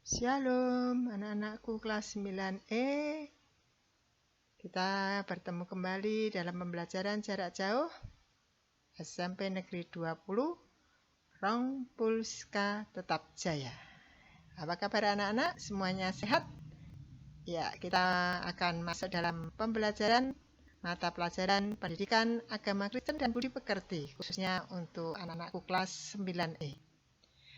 Shalom anak-anakku kelas 9E. Kita bertemu kembali dalam pembelajaran jarak jauh SMP Negeri 20 Rongpulska Tetap Jaya. Apa kabar anak-anak? Semuanya sehat? Ya, kita akan masuk dalam pembelajaran mata pelajaran pendidikan agama Kristen dan budi pekerti, khususnya untuk anak-anakku kelas 9E.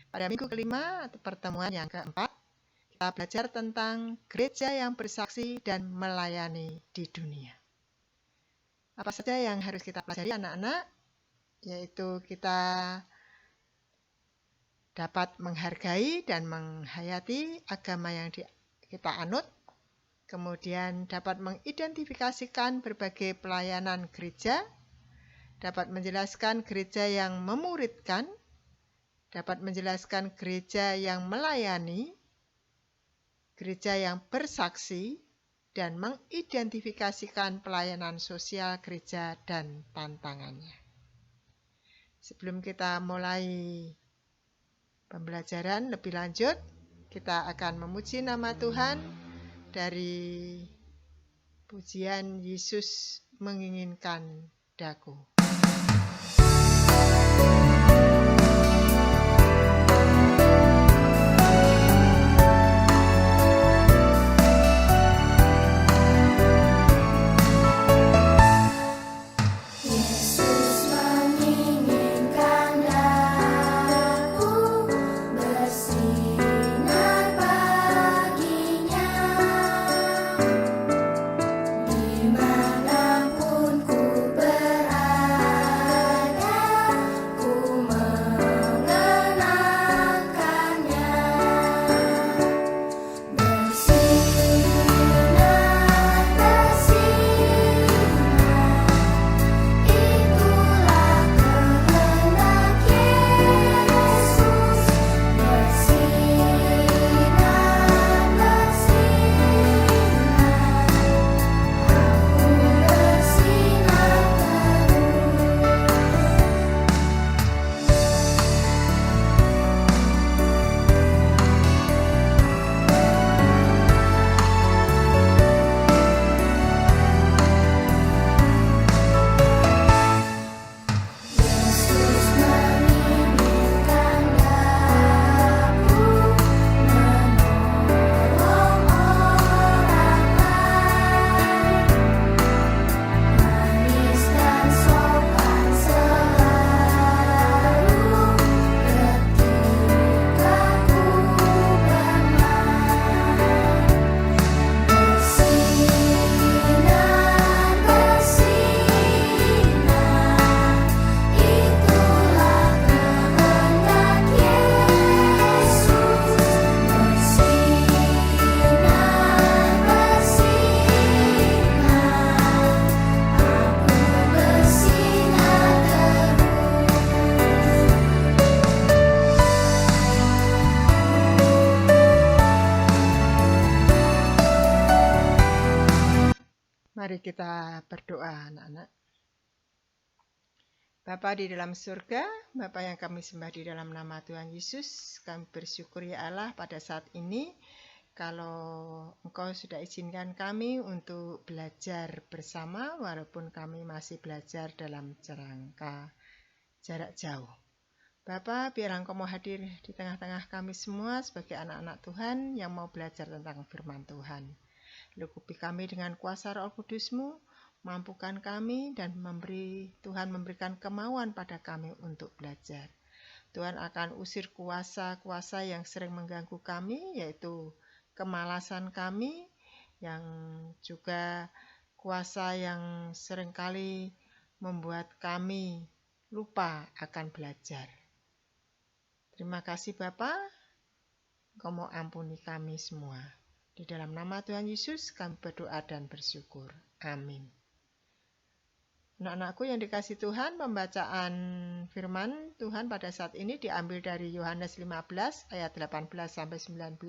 Pada minggu kelima atau pertemuan yang keempat, kita belajar tentang gereja yang bersaksi dan melayani di dunia. Apa saja yang harus kita pelajari anak-anak? Yaitu kita dapat menghargai dan menghayati agama yang kita anut, kemudian dapat mengidentifikasikan berbagai pelayanan gereja, dapat menjelaskan gereja yang memuridkan, dapat menjelaskan gereja yang melayani, gereja yang bersaksi, dan mengidentifikasikan pelayanan sosial gereja dan tantangannya. Sebelum kita mulai pembelajaran lebih lanjut, kita akan memuji nama Tuhan dari pujian Yesus menginginkan daku. Mari kita berdoa anak-anak. Bapa di dalam surga, Bapa yang kami sembah di dalam nama Tuhan Yesus, kami bersyukur ya Allah pada saat ini kalau Engkau sudah izinkan kami untuk belajar bersama walaupun kami masih belajar dalam kerangka jarak jauh. Bapa, biar Engkau mau hadir di tengah-tengah kami semua sebagai anak-anak Tuhan yang mau belajar tentang firman Tuhan. Lingkupi kami dengan kuasa Roh Kudus-Mu, mampukan kami dan Tuhan memberikan kemauan pada kami untuk belajar. Tuhan akan usir kuasa-kuasa yang sering mengganggu kami, yaitu kemalasan kami, yang juga kuasa yang seringkali membuat kami lupa akan belajar. Terima kasih Bapa, Engkau mau ampuni kami semua. Di dalam nama Tuhan Yesus kami berdoa dan bersyukur. Amin. Anak-anakku yang dikasihi Tuhan, pembacaan firman Tuhan pada saat ini diambil dari Yohanes 15 ayat 18 sampai 19.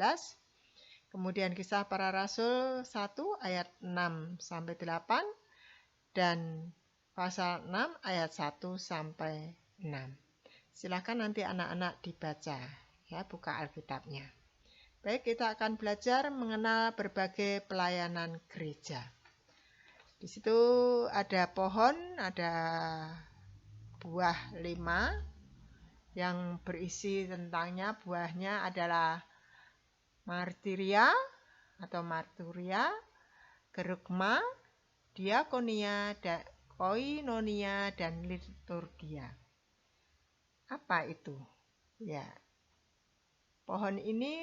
Kemudian Kisah Para Rasul 1 ayat 6 sampai 8 dan pasal 6 ayat 1 sampai 6. Silakan nanti anak-anak dibaca ya, buka Alkitabnya. Baik, kita akan belajar mengenal berbagai pelayanan gereja. Di situ ada pohon, ada buah 5 yang berisi tentangnya. Buahnya adalah martiria atau marturia, kerugma, diakonia, koinonia, dan liturgia. Apa itu? Ya, pohon ini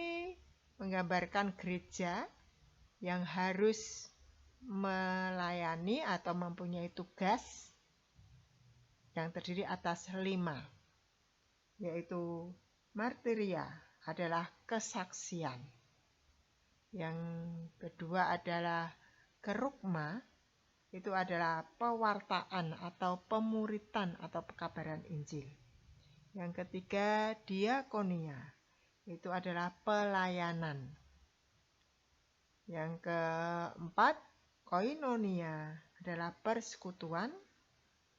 menggambarkan gereja yang harus melayani atau mempunyai tugas yang terdiri atas 5, yaitu martiria adalah kesaksian. Yang kedua adalah kerugma, itu adalah pewartaan atau pemuritan atau pekabaran Injil. Yang ketiga diakonia, itu adalah pelayanan. Yang keempat koinonia adalah persekutuan.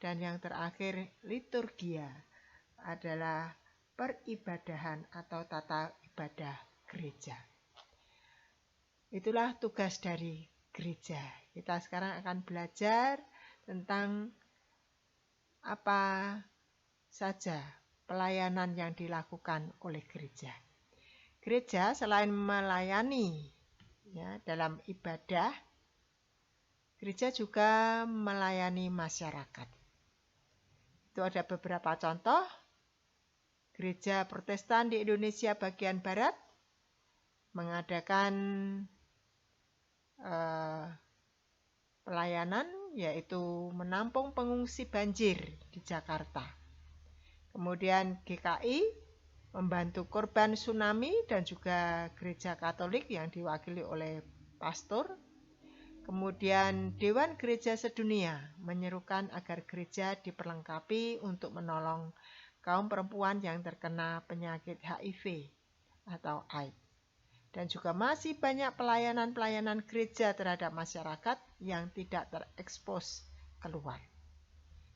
Dan yang terakhir liturgia adalah peribadahan atau tata ibadah gereja. Itulah tugas dari gereja. Kita sekarang akan belajar tentang apa saja pelayanan yang dilakukan oleh gereja. Gereja selain melayani dalam ibadah, gereja juga melayani masyarakat. Itu ada beberapa contoh. Gereja Protestan di Indonesia bagian barat mengadakan pelayanan, yaitu menampung pengungsi banjir di Jakarta. Kemudian GKI membantu korban tsunami dan juga gereja Katolik yang diwakili oleh pastor. Kemudian Dewan Gereja Sedunia menyerukan agar gereja diperlengkapi untuk menolong kaum perempuan yang terkena penyakit HIV atau AIDS. Dan juga masih banyak pelayanan-pelayanan gereja terhadap masyarakat yang tidak terekspos keluar.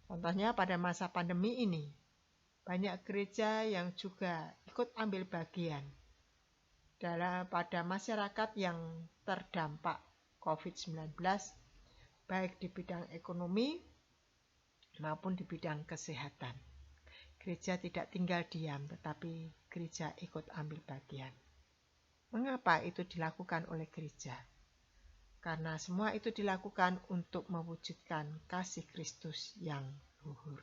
Contohnya pada masa pandemi ini, banyak gereja yang juga ikut ambil bagian pada masyarakat yang terdampak COVID-19, baik di bidang ekonomi maupun di bidang kesehatan. Gereja tidak tinggal diam, tetapi gereja ikut ambil bagian. Mengapa itu dilakukan oleh gereja? Karena semua itu dilakukan untuk mewujudkan kasih Kristus yang luhur.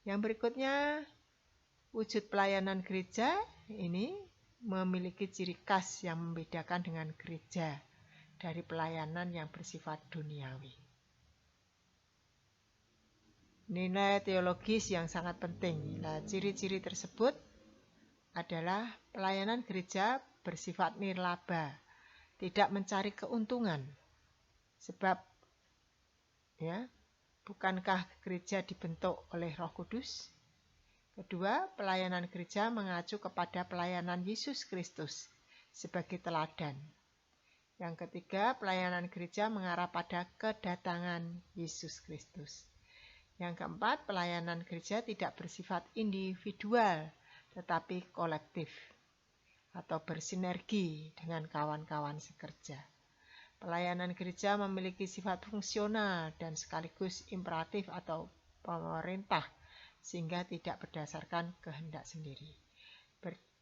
Yang berikutnya, wujud pelayanan gereja ini memiliki ciri khas yang membedakan dengan gereja dari pelayanan yang bersifat duniawi. Nilai teologis yang sangat penting. Nah, ciri-ciri tersebut adalah pelayanan gereja bersifat nirlaba, tidak mencari keuntungan. Sebab bukankah gereja dibentuk oleh Roh Kudus? Kedua, pelayanan gereja mengacu kepada pelayanan Yesus Kristus sebagai teladan. Yang ketiga, pelayanan gereja mengarah pada kedatangan Yesus Kristus. Yang keempat, pelayanan gereja tidak bersifat individual, tetapi kolektif atau bersinergi dengan kawan-kawan sekerja. Pelayanan gereja memiliki sifat fungsional dan sekaligus imperatif atau pemerintah, sehingga tidak berdasarkan kehendak sendiri.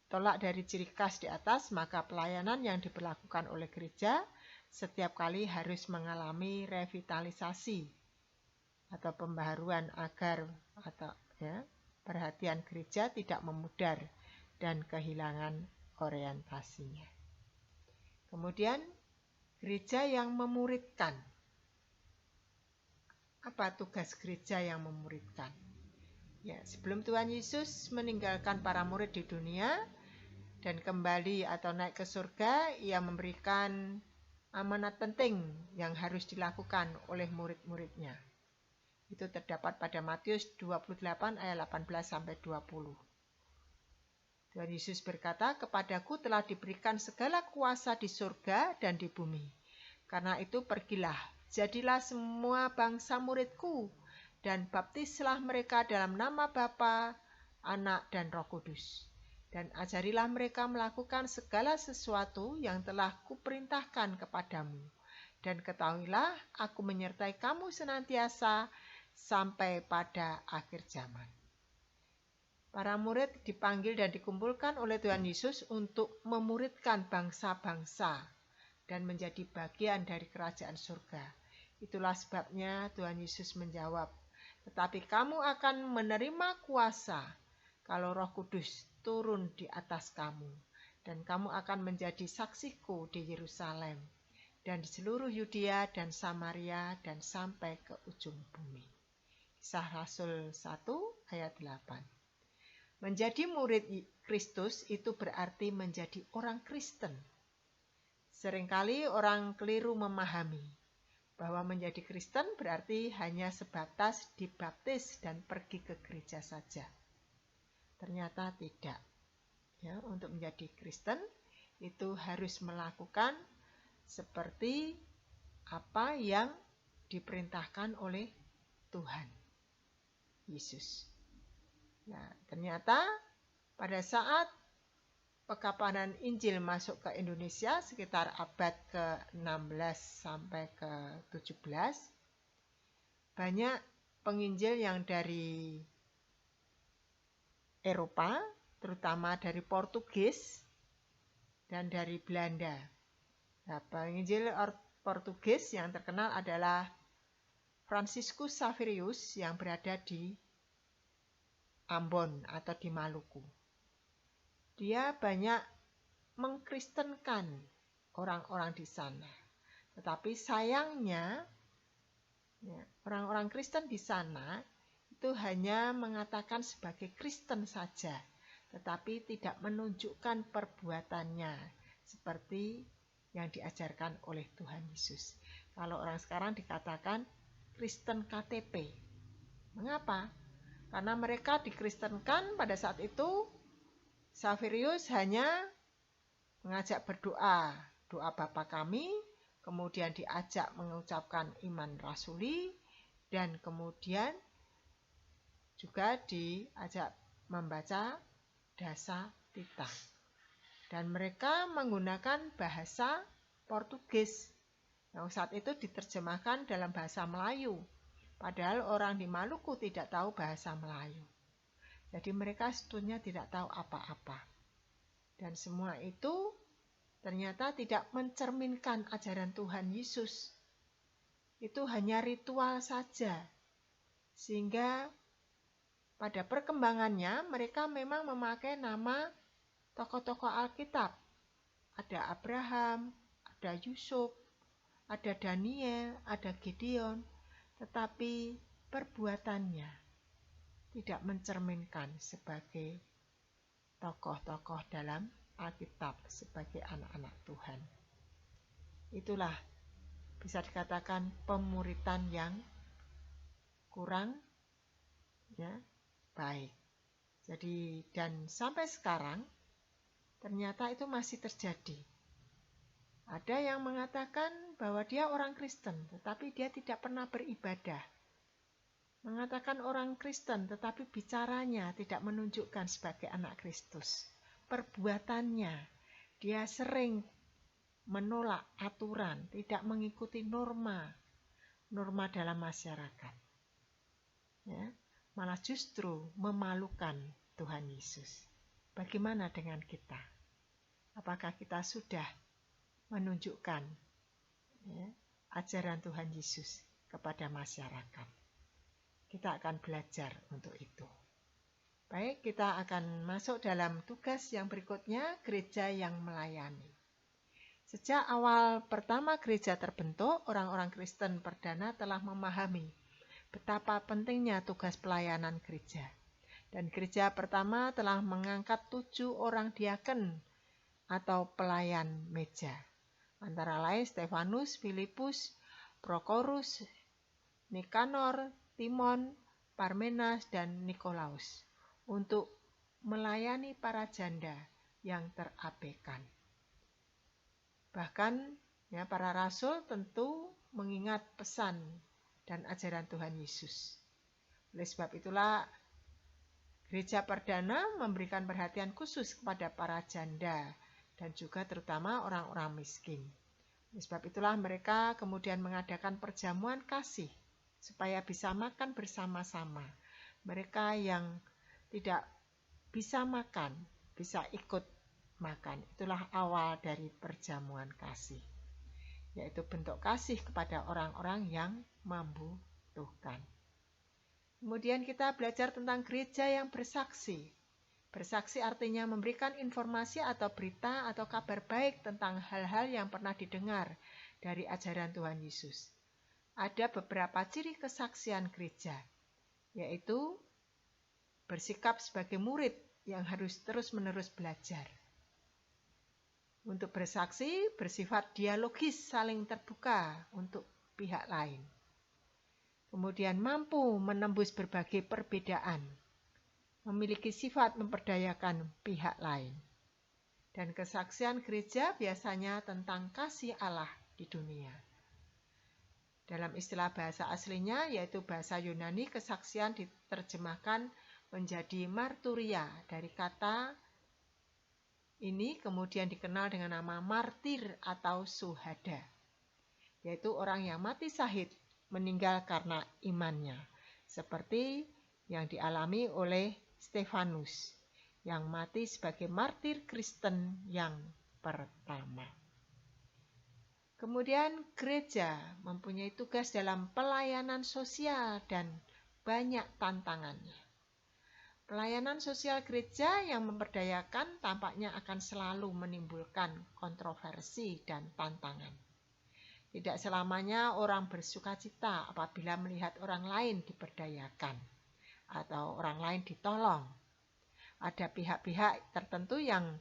Tolak dari ciri khas di atas, maka pelayanan yang diberlakukan oleh gereja setiap kali harus mengalami revitalisasi atau pembaharuan agar perhatian gereja tidak memudar dan kehilangan orientasinya. Kemudian gereja yang memuridkan. Apa tugas gereja yang memuridkan? Ya, sebelum Tuhan Yesus meninggalkan para murid di dunia dan kembali atau naik ke surga, ia memberikan amanat penting yang harus dilakukan oleh murid-muridnya. Itu terdapat pada Matius 28 ayat 18-20. Tuhan Yesus berkata, "Kepadaku telah diberikan segala kuasa di surga dan di bumi. Karena itu pergilah, jadilah semua bangsa muridku, dan baptislah mereka dalam nama Bapa, Anak, dan Roh Kudus. dan ajarilah mereka melakukan segala sesuatu yang telah kuperintahkan kepadamu. Dan ketahuilah, aku menyertai kamu senantiasa sampai pada akhir zaman. Para murid dipanggil dan dikumpulkan oleh Tuhan Yesus untuk memuridkan bangsa-bangsa dan menjadi bagian dari kerajaan surga. Itulah sebabnya Tuhan Yesus menjawab, tetapi kamu akan menerima kuasa kalau Roh Kudus turun di atas kamu, dan kamu akan menjadi saksiku di Yerusalem dan di seluruh Yudea dan Samaria dan sampai ke ujung bumi. Kisah Rasul 1 ayat 8. Menjadi murid Kristus itu berarti menjadi orang Kristen. Seringkali orang keliru memahami bahwa menjadi Kristen berarti hanya sebatas dibaptis dan pergi ke gereja saja. Ternyata tidak. Ya, untuk menjadi Kristen itu harus melakukan seperti apa yang diperintahkan oleh Tuhan Yesus. Nah, ternyata pada saat pekapanan Injil masuk ke Indonesia sekitar abad ke-16 sampai ke-17, banyak penginjil yang dari Eropa, terutama dari Portugis dan dari Belanda. Nah, penginjil Portugis yang terkenal adalah Franciscus Xaverius yang berada di Ambon atau di Maluku. Dia banyak mengkristenkan orang-orang di sana. Tetapi sayangnya, orang-orang Kristen di sana itu hanya mengatakan sebagai Kristen saja, tetapi tidak menunjukkan perbuatannya seperti yang diajarkan oleh Tuhan Yesus. Kalau orang sekarang dikatakan Kristen KTP. Mengapa? Karena mereka dikristenkan pada saat itu, Xaverius hanya mengajak berdoa, doa Bapa kami, kemudian diajak mengucapkan iman rasuli, dan kemudian juga diajak membaca Dasa Tita. Dan mereka menggunakan bahasa Portugis yang saat itu diterjemahkan dalam bahasa Melayu. Padahal orang di Maluku tidak tahu bahasa Melayu. Jadi mereka sebetulnya tidak tahu apa-apa. Dan semua itu ternyata tidak mencerminkan ajaran Tuhan Yesus. Itu hanya ritual saja. Sehingga pada perkembangannya mereka memang memakai nama tokoh-tokoh Alkitab. Ada Abraham, ada Yusuf, ada Daniel, ada Gideon. Tetapi perbuatannya tidak mencerminkan sebagai tokoh-tokoh dalam Alkitab, sebagai anak-anak Tuhan. Itulah bisa dikatakan pemuritan yang kurang baik. Jadi, dan sampai sekarang ternyata itu masih terjadi. Ada yang mengatakan bahwa dia orang Kristen, tetapi dia tidak pernah beribadah. Mengatakan orang Kristen, tetapi bicaranya tidak menunjukkan sebagai anak Kristus. Perbuatannya, dia sering menolak aturan, tidak mengikuti norma dalam masyarakat. Ya, malah justru memalukan Tuhan Yesus. Bagaimana dengan kita? Apakah kita sudah menunjukkan ajaran Tuhan Yesus kepada masyarakat? Kita akan belajar untuk itu. Baik, kita akan masuk dalam tugas yang berikutnya, gereja yang melayani. Sejak awal pertama gereja terbentuk, orang-orang Kristen perdana telah memahami betapa pentingnya tugas pelayanan gereja. Dan gereja pertama telah mengangkat 7 orang diaken atau pelayan meja. Antara lain Stefanus, Filipus, Prokorus, Nikanor, Timon, Parmenas, dan Nikolaus untuk melayani para janda yang terabaikan. Bahkan para rasul tentu mengingat pesan dan ajaran Tuhan Yesus. Oleh sebab itulah Gereja perdana memberikan perhatian khusus kepada para janda dan juga terutama orang-orang miskin. Sebab itulah mereka kemudian mengadakan perjamuan kasih supaya bisa makan bersama-sama. Mereka yang tidak bisa makan, bisa ikut makan. Itulah awal dari perjamuan kasih, yaitu bentuk kasih kepada orang-orang yang membutuhkan. Kemudian kita belajar tentang gereja yang bersaksi. Bersaksi artinya memberikan informasi atau berita atau kabar baik tentang hal-hal yang pernah didengar dari ajaran Tuhan Yesus. Ada beberapa ciri kesaksian gereja, yaitu bersikap sebagai murid yang harus terus-menerus belajar. Untuk bersaksi bersifat dialogis, saling terbuka untuk pihak lain. Kemudian mampu menembus berbagai perbedaan, memiliki sifat memperdayakan pihak lain. Dan kesaksian gereja biasanya tentang kasih Allah di dunia. Dalam istilah bahasa aslinya, yaitu bahasa Yunani, kesaksian diterjemahkan menjadi marturia. Dari kata ini kemudian dikenal dengan nama martir atau suhada, yaitu orang yang mati syahid, meninggal karena imannya, seperti yang dialami oleh Stefanus yang mati sebagai martir Kristen yang pertama. Kemudian gereja mempunyai tugas dalam pelayanan sosial dan banyak tantangannya. Pelayanan sosial gereja yang memperdayakan tampaknya akan selalu menimbulkan kontroversi dan tantangan. Tidak selamanya orang bersukacita apabila melihat orang lain diberdayakan atau orang lain ditolong. Ada pihak-pihak tertentu yang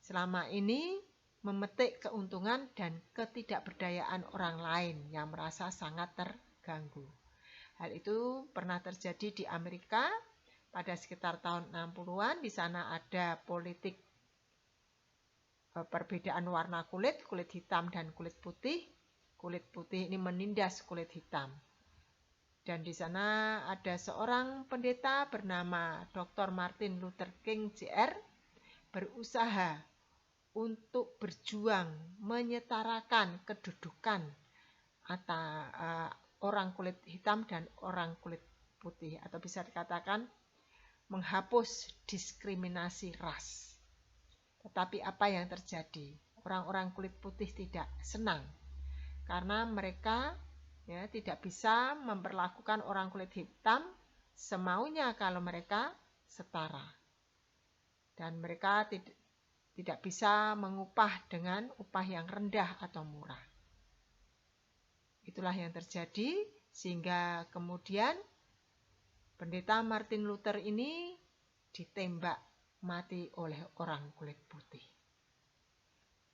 selama ini memetik keuntungan dan ketidakberdayaan orang lain yang merasa sangat terganggu. Hal itu pernah terjadi di Amerika pada sekitar tahun 60-an. Di sana ada politik perbedaan warna kulit hitam dan kulit putih. Kulit putih ini menindas kulit hitam. Dan di sana ada seorang pendeta bernama Dr. Martin Luther King Jr. berusaha untuk berjuang menyetarakan kedudukan antara orang kulit hitam dan orang kulit putih, atau bisa dikatakan menghapus diskriminasi ras. Tetapi apa yang terjadi? Orang-orang kulit putih tidak senang karena mereka tidak bisa memperlakukan orang kulit hitam semaunya kalau mereka setara. Dan mereka tidak bisa mengupah dengan upah yang rendah atau murah. Itulah yang terjadi sehingga kemudian pendeta Martin Luther ini ditembak mati oleh orang kulit putih.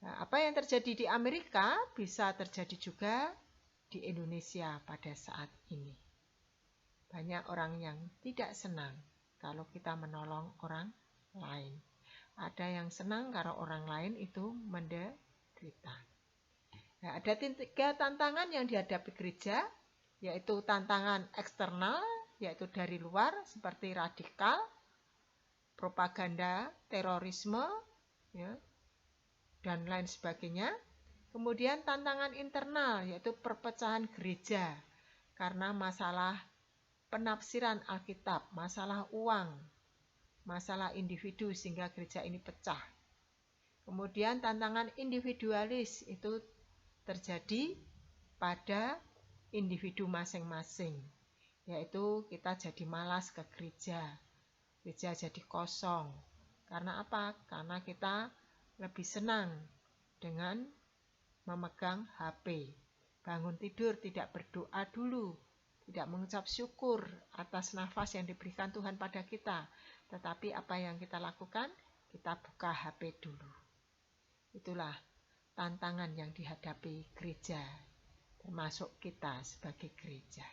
Nah, apa yang terjadi di Amerika bisa terjadi juga di Indonesia pada saat ini. Banyak orang yang tidak senang kalau kita menolong orang lain. Ada yang senang kalau orang lain itu menderita. Nah, ada 3 tantangan yang dihadapi gereja, yaitu tantangan eksternal, yaitu dari luar seperti radikal, propaganda, terorisme, dan lain sebagainya. Kemudian tantangan internal, yaitu perpecahan gereja karena masalah penafsiran Alkitab, masalah uang, masalah individu sehingga gereja ini pecah. Kemudian tantangan individualis itu terjadi pada individu masing-masing, yaitu kita jadi malas ke gereja jadi kosong. Karena apa? Karena kita lebih senang dengan memegang HP. Bangun tidur tidak berdoa dulu, tidak mengucap syukur atas nafas yang diberikan Tuhan pada kita. Tetapi apa yang kita lakukan? Kita buka HP dulu. Itulah tantangan yang dihadapi gereja, termasuk kita sebagai gereja.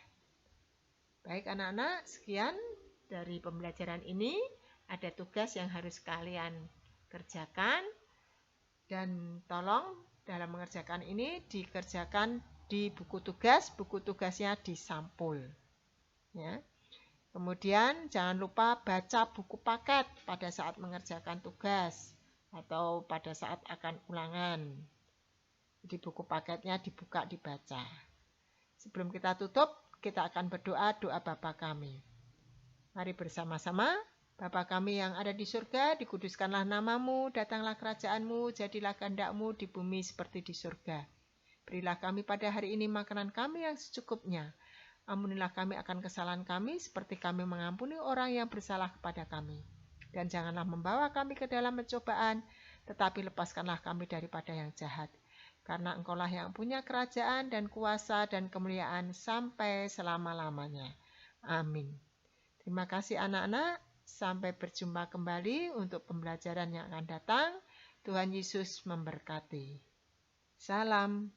Baik anak-anak, sekian dari pembelajaran ini. Ada tugas yang harus kalian kerjakan, dan tolong dalam mengerjakan ini dikerjakan di buku tugasnya disampul. Ya. Kemudian jangan lupa baca buku paket pada saat mengerjakan tugas atau pada saat akan ulangan. Jadi buku paketnya dibuka, dibaca. Sebelum kita tutup, kita akan berdoa doa Bapa kami. Mari bersama-sama. Bapa kami yang ada di surga, dikuduskanlah namamu, datanglah kerajaanmu, jadilah kehendak-mu di bumi seperti di surga. Berilah kami pada hari ini makanan kami yang secukupnya. Ampunilah kami akan kesalahan kami, seperti kami mengampuni orang yang bersalah kepada kami. Dan janganlah membawa kami ke dalam pencobaan, tetapi lepaskanlah kami daripada yang jahat. Karena Engkaulah yang punya kerajaan dan kuasa dan kemuliaan sampai selama-lamanya. Amin. Terima kasih anak-anak. Sampai berjumpa kembali untuk pembelajaran yang akan datang. Tuhan Yesus memberkati. Salam.